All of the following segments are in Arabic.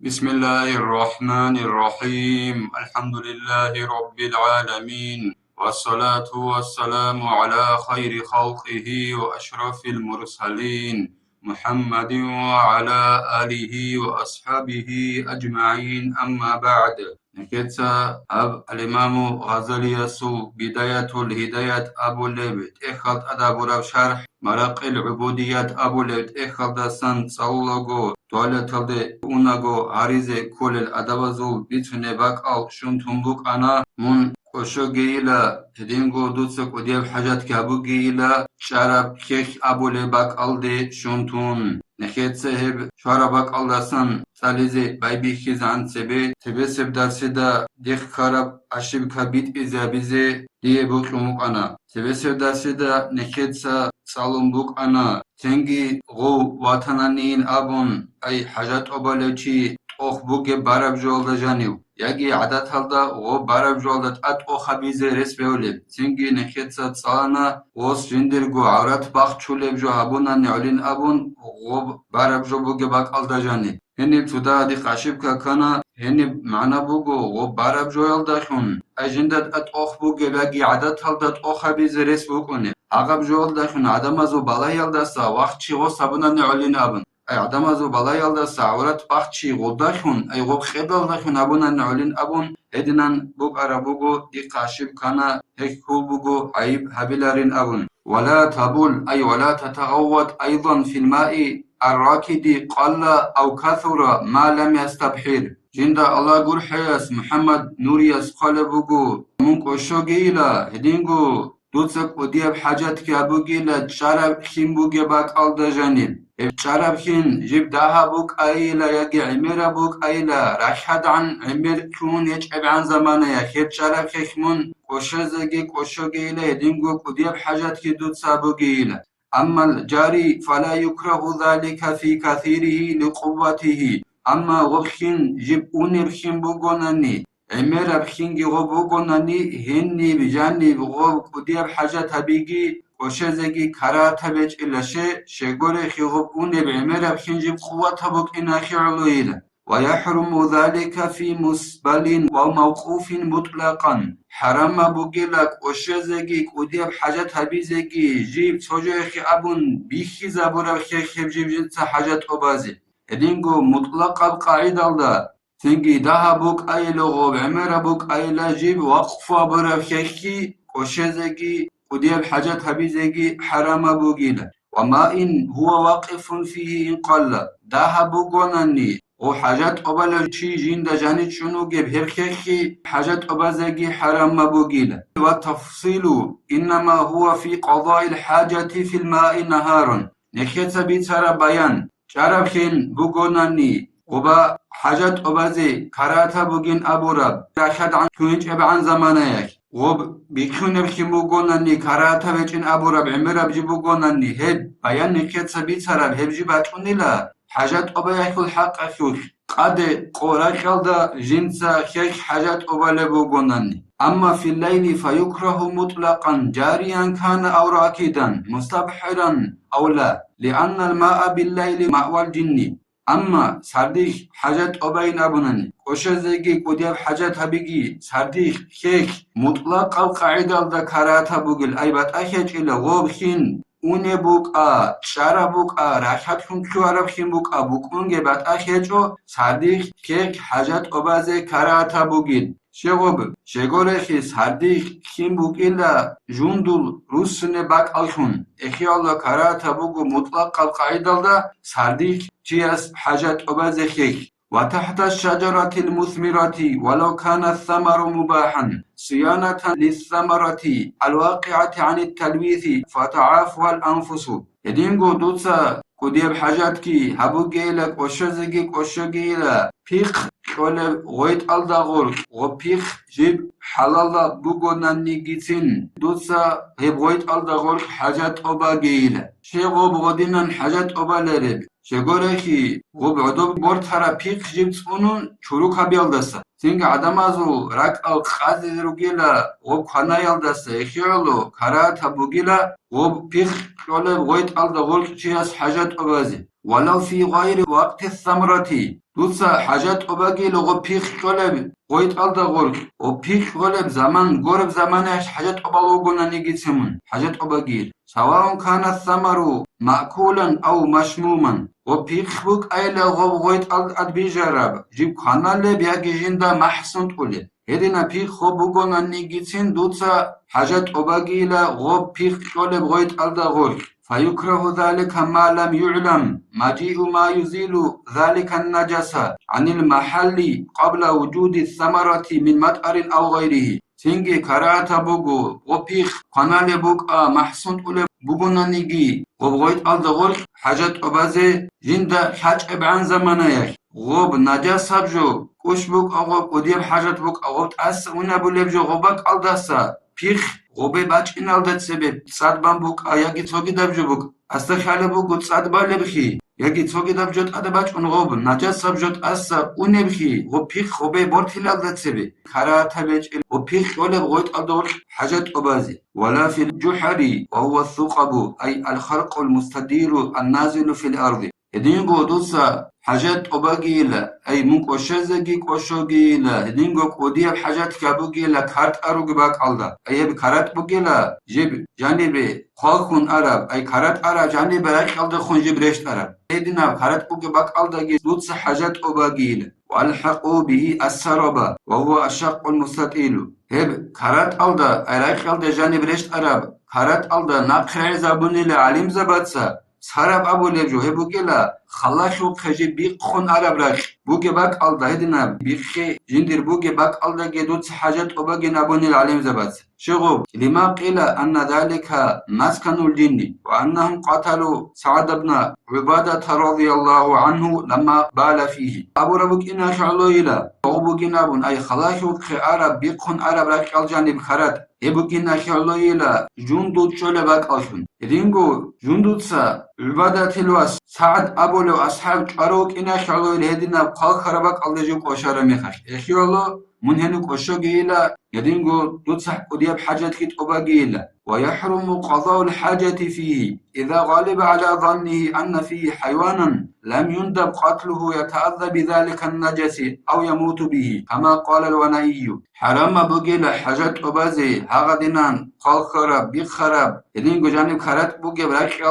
بسم الله الرحمن الرحيم الحمد لله رب العالمين والصلاة والسلام على خير خلقه وأشرف المرسلين محمد وعلى آله وأصحابه أجمعين أما بعد نكتسا أب الإمام غزالي سو بداية الهداية أبو لبت إخلط أداب رب شرح مرق العبوديات أبو لبت إخلط سن صلوغو توالتلدي أوناغو عريزي كل الأدوازو بيتوني باك أو شنتم أنا من قشو جيلا هدينغو دوتسك وديب حاجات كابو جيلا شارب كيخ أبو لباك ألدي شنتون نخيت سهب شاربك ألدسن ساليزي بايبي خيزان سبي تبسب درسيدا ديخ كارب أشيب كبيت إزابيزي دي بوكلمك أنا تبسب درسيدا نخيت سالم بوك أنا تنگي غو وطنانين أبون أي حاجات أبالوچي أخ بوك بارب جولدا جانيو يجي عادات هلدا غو بارب جولدا أت أخ بيزي رس بيولي تنگي نخيتسا تصانا غوص جندرگو عورت باخ چولب جو هبونا نعلين أبون غو بارب جو بوك باك ألدا جاني هني بتودا دي قاشب كاكانا هني معنا بوغو غو بارب جو يلدا خون أي جندد أت أخ بوك باقي عادات هلدا أخ بيزي رس بوكوني عقب جول داخن عدم زو بالا يلدسا وقت چی غو سبنا نعلين أبن أي عدم زو بالا يلدسا عورت وقت چی غو داخن أي غو خبل داخن أبونا نعلين أبون هدنان بوك أرابوغو دي قاشب كانا هيك كول بوغو عيب هبلارين أبون ولا تبول أي ولا تتغوط أيضا في الماء الراكد قل أو كثر ما لم يستبحر جند الله قول حياس محمد نورياس قال بوغو منكو شوغيلا هدينغو دوتسك ودياب حاجات كابوغيلا شرب خين بوغي باك الدجانين شرب خين جيب داها بوك ايلا يجي عميرا بوك ايلا رشاد عن عمير كون يجعب عن زمانه يخيب شرب خيخمون قوشزگي قوشوغيلا هدينغو ودياب حاجات كي دوتسا بوغيلا أما الجاري فلا يكره ذلك في كثيره لقوته أما وخين جيب أونر خين بوغوناني عمر بخينجي غوبوغوناني هني بجاني بغوب كودياب حاجة تبيجي وشزگي كراتا بيج إلا شغوري خيغوب أوني بعمر بخينجي بقوة بوك إناخي علويلا ويحرم ذلك في مسبل وموقوف مطلقا حرام بوغيلك وشزگي كودياب حاجة تبيزگي جيب توجوخي أبون بيخي زابورا خيخيب جيب جنسا حاجة أبازي هدينغو مطلق القاعدة تنگي daha buk aylo غوب عمر بوك أيلا جيب وقفة برا خيخي وشزگي وديب حاجات هبيزگي حرام بوغيلا وما إن هو واقف فيه إن قل daha بوغوناني وحاجات قبل شي جين دا جاني شنو جيب هر خيخي حاجات قبازگي حرام بوغيلا والتفصيل إنما هو في قضاء الحاجة في الماء نهارا نخيت بيتر بيان شرفين بوغوناني وبا حاجات أبازي كاراتا بوغين أبوراب راشد عن كونيج عن زمانيك وب بيكون بخيموغوناني كاراتا بيجين أبوراب عمرا بجيبوغوناني هب بيان نكيت سبيت سراب هب جيباتوني لا حاجات أبايك الحق أخوك قد قوراك دا جنسا خيك حاجات أبالبوغوناني أما في الليل فيكره مطلقا جاريا كان أو راكدا مستبحرا أو لا لأن الماء بالليل مأوى الجن أما سرديخ حاجات أبين أبناني وشزيجي كودياب حاجات هبيجي سرديخ خيك مطلق القاعدة الذكرات بوغل أي بات أخيج إلى غوب خين أوني بوك شارا بوك راشات خون كوارب خين بوك بوك أونجي بات أخيجو سرديخ خيك حاجات أبازي كرات بوغل شغوب شغورخي سرديخ خين بوك إلا جندل روسن باك ألخون إخي الله كرات بوغو مطلق القاعدة سرديخ جياس حاجات أبازخيك وتحت الشجرة المثمرة ولو كان الثمر مباحا صيانة للثمرة الواقعة عن التلويث فتعافى الأنفس يدينغو دوتسا كوديب حاجات كي هبو جيلك وشوزيجيك وشوجيلا بيخ شول غويت الدغور وبيخ جيب حلال بوغو ناني جيتين دوتسا هب غويت الدغور حاجات أبا جيلا شيغو بغدينان حاجات أبا لرب شغورخي وبعدو بورتارا بيخ جيبت اونون چوروك هبيالدسا تنگ عدمازو راك القاذ روغيلا وبخانا يالدسا اخيالو كارات بوغيلا وبيخ شول غويت الدغور چياس حاجات أبازي ولو في غير وقت الثمرة دوسا حاجات أباقي لغو بيخ قلب قويت ألدا غرق وبيخ قلب زمان قرب زمانش حاجات أبالوغونا نيجيتسمون حاجات أباقي سواء كان الثمر مأكولا أو مشموما وبيخ بوك أي لغو غويت ألد بيجرب جيب خانال بياجي جندا محسن تقولي هدينا بيخ خبوغونا نيجيتسين دوسا حاجات أباقي لغو بيخ قلب غويت ألدا غرق فيكره ذلك ما لم يعلم مجيء ما يزيل ذلك النجاسة عن المحل قبل وجود الثمرة من مطر أو غيره تنجي كراتا بوغو وبيخ قنال بوغ محسن أولي بوغونا نيجي وبغيت الدغور حاجات أبازي جندا حاج إبعان زمانيك غوب نجاسة بجو كوش بوغ أغوب وديب حاجات بوغ أغوب تأس ونبولي بجو غوبك ألدسا بيخ غوبي باچ إنالدت سبب صد بامبوك ياگي توگي دبجوبوك أستخالي بوغو صد بالبخي ياگي توگي دبجوت أدا باچ غوب نجاس سبجوت أسا ونبخي غو بيخ غوبي بورتي لالدت سبب كراتا بيچ غو بيخ غولب غويت أدور حاجات أبازي ولا في الجحر وهو الثقب أي الخلق المستدير النازل في الأرض هدينغو دوسا حاجات أباقيلا أي ممكن شزقي كوشوغيلا هدينغو كوديا بحاجات كابوغيلا كارت أروغ باك الله أي بكارت بوغيلا جيب جانبي خالخون عرب أي كارت عرب جانبي راك الله خون جيب ريشت عرب هدينا كارت بوغي باك الله دوسا حاجات أباقيلا والحقوا به السربا وهو الشق المستطيل هب كارت الله أي راك الله جانب ريشت عرب كارت الله ناقر زبوني لعلم زباتسا سارب ابو لجو هبوكيلا خلاشو خجي بيقخون عرب راش بوكي باك الدا هدنا بيخي جندر بوكي باك الدا جدوت حاجات وباقي نابوني العلم زبات شغب لما قيل أن ذلك مسكن الجن وأنهم قتلوا سعد بن عبادة رضي الله عنه لما بال فيه أبو ربك إنا شعلو إلى أبو جناب أي خلاشو خي عرب بيقخون عرب راش الجانب خرات Ebukina şalloyla jundut şöyle bakalsın. Edingo jundutsa ülvadatilvas saat abolo ashab çarok ina şalloyla hedina kalkara bak alıcı koşara mekaş. Eşyolo munhenu koşo giyla edingo dutsah kudiyab hacet kit oba giyla. ويحرم قضاء الحاجة فيه إذا غالب على ظنه أن فيه حيوانا لم يندب قتله يتأذى بذلك النجس أو يموت به كما قال الونائي حرام بوغيل حاجات أبازي هاغدنان قال خراب بي خراب إذن جانب خرات بوغي براكي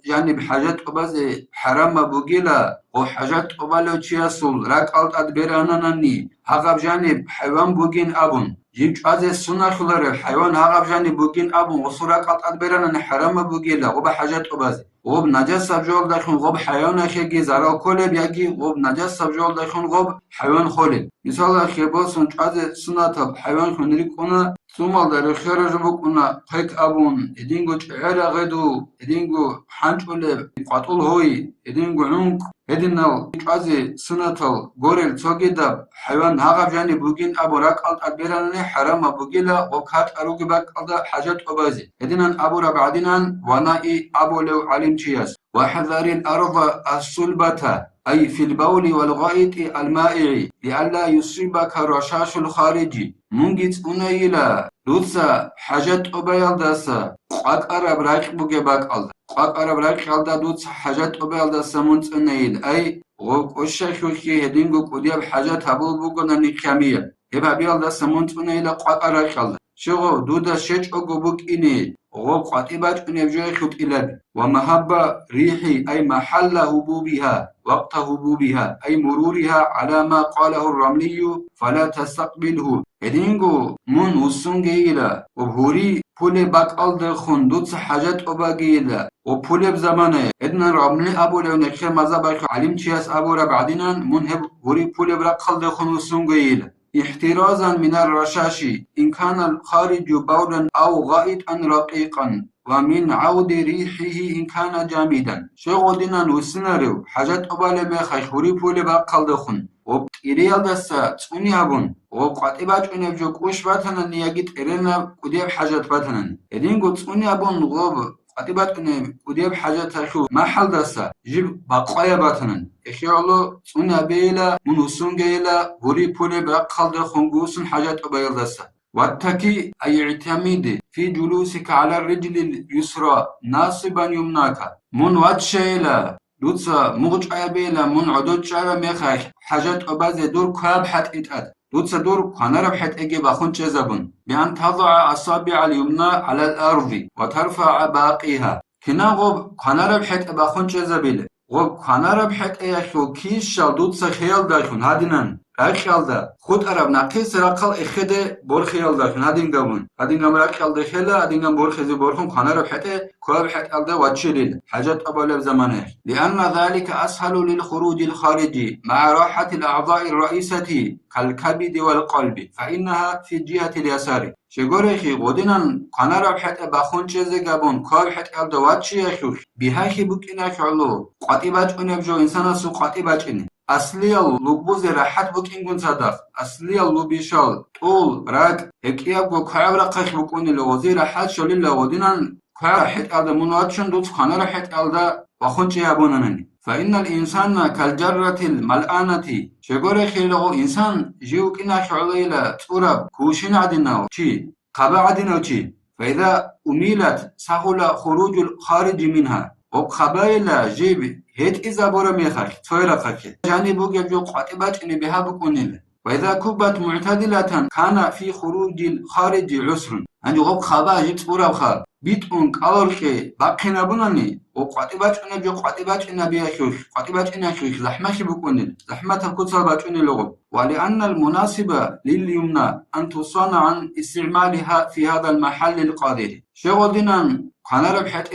جانب حاجات أبازي حرام بوغيل وحاجات أبالو تشياسول راك ألت أدبرانانني هاغب جانب حيوان بوغين أبون جيب أزي السنة خلال الحيوان هاغب جانب بوغين أبون وصراك ألت أدبرانان حرام بوغيل وبا حاجات أبازي غوب نجس سبجول داخل غوب حيوان خيجي زرا كولب يجي غوب نجس سبجول داخل غوب حيوان خولب مثال خيبوسون از سنة حيوان خنري كنا ثم در خير جبكنا قيك أبون إدينغو تعالى غدو إدينغو حنجول قاتل هوي إدينغو عنق هدينال از سنة غورل توجد حيوان هاغب جاني بوجين أبو راك ألت أدبراني حرام بوجيلا وكات أروج باك ألت حاجات أبازي هدينان أبو ربعدينان ونائي أبو لو علم تشياس وحذر الأرض الصلبة أي في البول والغائط المائع لئلا يصيبك الرشاش الخارجي منجز أنيلا دوسا حاجات أبيال داسا قاك أرب رايك بوجي باك ألت قاك أرب رايك ألت دوسا حاجات أبيال داسا منت أنيل أي غوك أشاكوكي هدينغو كودياب حاجات هبول بوغونا نيكامية هبا بيال داسا منت أنيلا قاك أراك ألت شغو دودا شيش أغو بوك إني غوب قاتبات نبجوي خط إلب ومهبة ريحي أي محل هبوبها وقت هبوبها أي مرورها على ما قاله الرملي فلا تستقبله هدينغو من وسنجيلا وبهوري پول باك ألد خندوت حاجات أباقيلا وپول بزمانه إدنا رملي أبو لو نكشر مزابك علم تشياس أبو ربعدنا منهب هوري پول براك خلد خن وسنجيلا احترازا من الرشاش إن كان الخارج بولا أو غائطا رقيقا ومن عود ريحه إن كان جامدا شغلنا وسنارو حاجات أبالي بخشوري بولي باقل دخن وبتقريال دسا توني أبون وقاتبات ونبجوك وش باتنا نياجت إرنا كديب حاجات باتنا إدين قد توني أبون غوب قاتبات كديب حاجات شو محل دسا جيب بقايا باتنا إخيالو توني أبيلا منوسون جيلا هوري بولي باقل دخن قوسن حاجات أبايل دسا واتكي أي اعتمد في جلوسك على الرجل اليسرى ناصبا يمناك من واتشيلا دوتسا مغجع بيلا من عدود شعر ميخاش حاجات أبازي دور كاب حت إتأت دوتسا دور كنار بحت إجي بخون زبون بأن تضع أصابع اليمنى على الأرض وترفع باقيها كنا غوب كنار بحت بخون زبيل غوب كنار بحت إيشو كيس شال دوتسا خيال داخون هادنان رخيالدا خود عرب نقيس رقل إخده بور خيالدا هادين قبون هادين قبون رخيالدا خيلا هادين قبون بور خزي بورخون خانر بحته كواب حت ألدا واتشليل حاجات أبولا بزمانه لأن ذلك أسهل للخروج الخارجي مع راحة الأعضاء الرئيسة كالكبد والقلب فإنها في الجهة اليسار شغورخي غودينان خانر بحته بخون چيزي قبون كواب حت ألدا واتشيخوخ بهاخي بكينا شعلو قاتباج أنبجو إنسانا سو قاتباج إني أصلية لوبوزي راحت بوكينغون صدق أصلية لوبيشال طول راك هكياب وكعب رقاش بكوني لوزي راحت شولي لودينان كعب حت ألدا منواتشن دوت خانا راحت ألدا وخونشي يابونانني فإن الإنسان كالجرة الملآنة شغوري خيلغو إنسان جيوكينا شعليلا تورب كوشين عدناو چي قبا عدناو چي فإذا أميلت سهل خروج الخارج منها وبخبايلا جيب هيت إذا بورا ميخاك تويرا خاكي جانبو جو قاتبات إني بها بكونيل وإذا كبت معتدلة كان في خروج الخارج عسر عندي غب خبا جيت بورا بخا بيت أنك أولكي باقينا بناني وقاتبات إنا جو قاتبات إنا بيخوش قاتبات إنا خوش زحمة بكونيل زحمة كتسر باتوني لغب ولأن المناسبة لليمنى أن تصنع عن استعمالها في هذا المحل القادر شغل دينان خانر بحت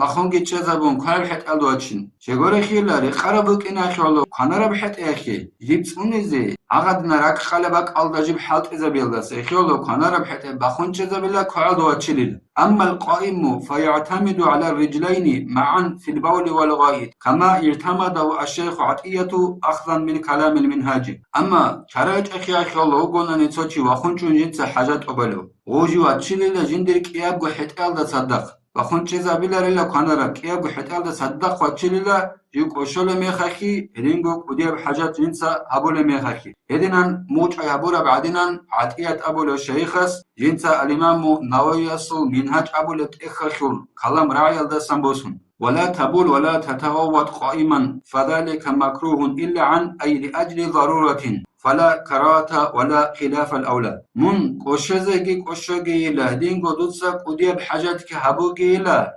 بخونگی چه زبون خانر بحت الواتشين شغور خيلا رقربك إنا شغلو خانر بحت أخي جبت أنزي عقد نراك خلبك الدجب حالت إذا بيلدس خيلو خانر بحت بخون چه زبلا كعد واتشليل أما القائم فيعتمد على الرجلين معا في البول والغائط كما اعتمد الشيخ عطية أخذا من كلام المنهاج أما شرائط أخي شغلو قلنا نتسوچي وخون چون جنس حاجات أبلو غوجي واتشليل جندرك إياب وحت ألد صدق وخون چیزا بیلارلا کانارا کیا بحتال ده صدق وچلیلا جو کوشل میخاکی رینگو کودیب حاجات جنسا ابول میخاکی هدینان موج ابورا بعدینان عطیات ابول شیخس جنسا الامام نووي اصل منهج ابول تخخل كلام راعي ده سنبوسون ولا تبول ولا تتغوط قائما فذلك مكروه إلا عن أي لأجل ضرورة فلا كراهة ولا خلاف الأولى من قشزگی قشگی لهدین گودوتسا قودی بحاجت که هبوگی لا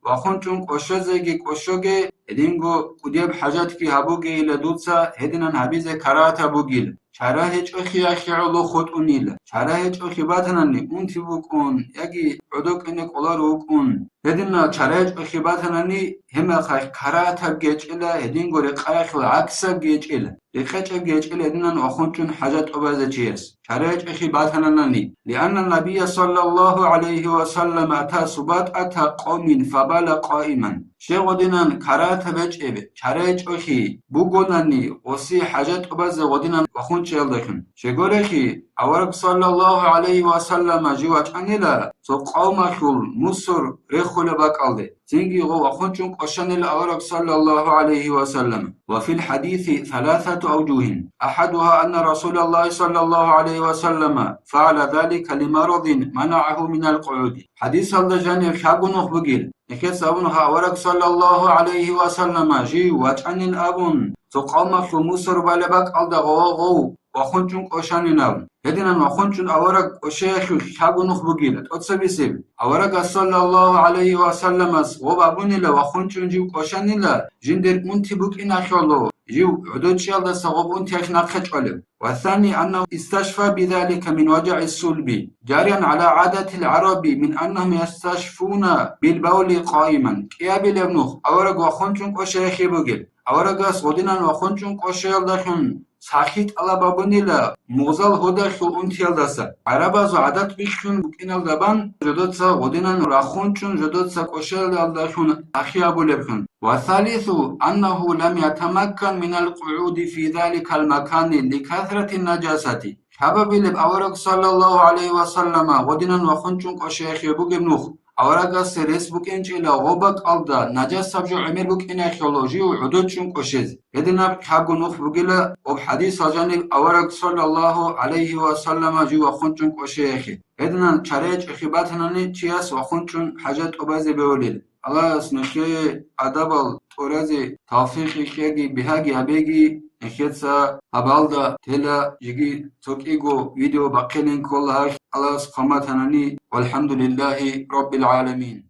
وخونچون قشزگی قشگی هدینگو قودی بحاجت که هبوگی لدوتسا هدینان حبیز كراهة بوگیل چرا هیچ اخی اخیعلو خود اونیل چرا هیچ اخی باتنانی اونتی بکن یکی عدوک اینک اولارو کن هدینا چرا هیچ اخی باتنانی هم خیخ كراهة بگیچیلا هدینگو رقایخ العکس بگیچیلا رقایخ بگیچیلا هدینان اخونچون حاجت اوبازه چیست چرا هیچ اخی باتنانی لأن النبي صلى الله عليه وسلم أتى سبات أتى قوم فبال قائما شيخ دينان كراهة بجيب چرا هیچ اخی بگونانی وسی حاجت اوبازه ودینان وخون چیل دکن شگورخی اورک صلی الله علیه و سلم جواج انیلا تو قوم خول مصر رخول بقالده تنجي غو وخونچون قشن اورک صلی الله علیه و سلم وفي الحديث ثلاثة أوجه أحدها أن رسول الله صلى الله عليه وسلم فعل ذلك لمرض منعه من القعود حديث هذا جانب شابون بقيل نكيس أبونها أورك صلى الله عليه وسلم جي واتعن الأبون تقام في مصر بالبك ألد غو وخونچون قشان نام هدينا وخونچون أورك أشيخ شابون بقيل أتصبسيب أورك صلى الله عليه وسلم وبابون لا وخونچون جي قشان لا جندر أنت بك إن أخلو جيو عدود شيال صغب أنت أخنا خجل والثاني أنه استشفى بذلك من وجع الصلب جاريا على عادة العرب من أنهم يستشفون بالبول قائما كيابي لبنوخ أورق وخونچون قشيخي بقل أورق صدنا وخونچون قشيال دخن ساخيت على بابونيلا موزال هدخل أنتيال دسا عرباز عادت بيخون بكينال دبان جدوتسا غدنا راخونچون جدوتسا قشيال دخن أخي أبو لبخن والثالث أنه لم يتمكن من القعود في ذلك المكان لكثرة النجاسة حبب لب أورق صلى الله عليه وسلم غدنا وخونچون قشيخي بقبنوخ أورق سرس بكينچ إلى غوبك ألدا نجاس سبجو عمر بكينا خيولوجي وحدود چون قشيز هدنا بحاقو نوخ بقيلا وبحديث جانب أورق صلى الله عليه وسلم جو وخونچون قشيخي هدنا چريج اخباتناني چياس وخونچون حاجات أبازي بوليل خلاص نشي أدبل تورزي توفيقي كيجي بهاجي هبيجي نشيتسا هبالدا تلا يجي توكيجو فيديو بقينين كلها خلاص قامت هناني والحمد لله رب العالمين.